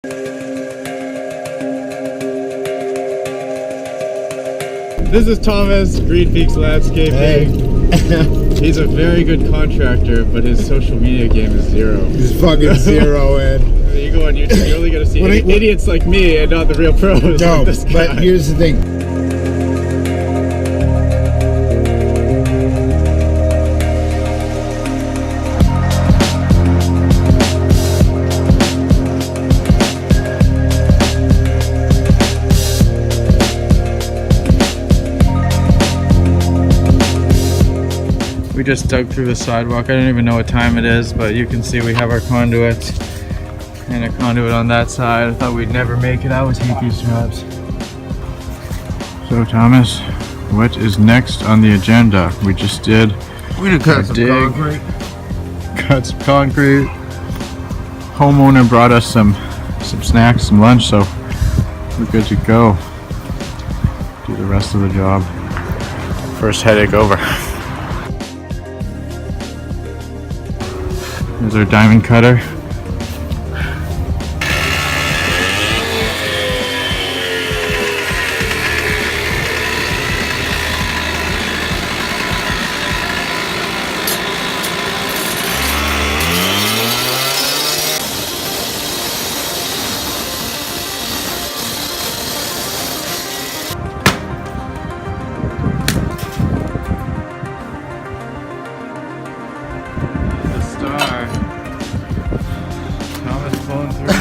This is Thomas, Green Peaks Landscaping. Hey. He's a very good contractor, but his social media game is zero. He's fucking zero, Ed. You go on YouTube, you're only going to see idiots like me and not the real pros. No, like this guy. but here's the thing. We just dug through the sidewalk. I don't even know what time it is, but you can see we have our conduit and a conduit on that side. I thought we'd never make it. I always hate these jobs. So Thomas, what is next on the agenda? We just did Cut some concrete. cut some concrete. Homeowner brought us some snacks, some lunch, so we're good to go. Do the rest of the job. First headache over. Here's our diamond cutter.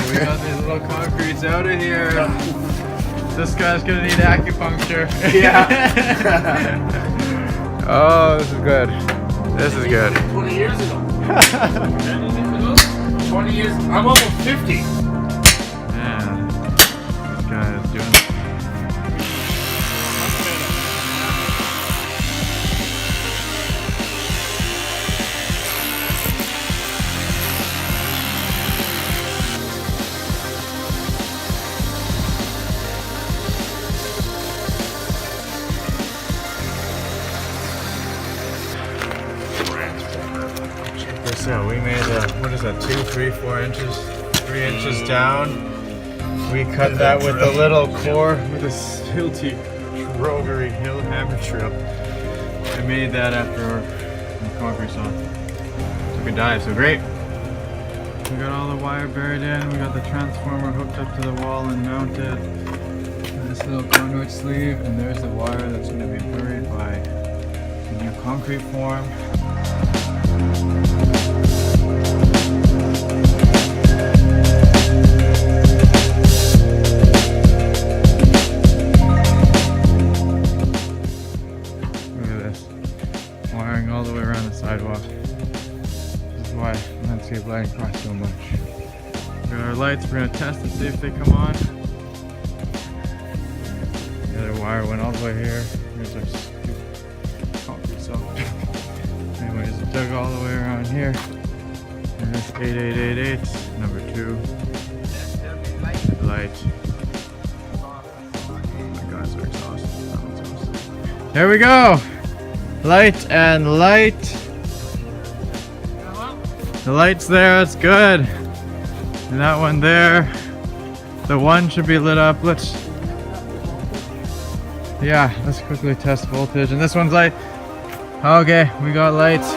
We got these little concretes out of here. This guy's gonna need acupuncture. Yeah. Oh, this is good. This is good. 20 years ago. 20 years. I'm almost 50. Man, this guy is doing it. So we made what is that, 2, 3, 4 inches, 3 inches down. We cut that with a little core with a Hilti rotary hill hammer drill. I made that after the concrete's on. Took a dive, so great. We got all the wire buried in. We got the transformer hooked up to the wall and mounted. This little conduit sleeve, and there's the wire that's going to be buried by the new concrete form. Wiring all the way around the sidewalk. This is why landscape lighting costs so much. We got our lights, we're going to test and see if they come on. The other wire went all the way here. Here's our concrete saw. Anyways, it dug all the way around here. And this 8888, number 2. Light. Oh my god, so exhausted. That one's awesome. There we go! Light and light. The light's there, it's good. And that one there, the one should be lit up. Let's quickly test voltage. And this one's light. Okay, we got lights.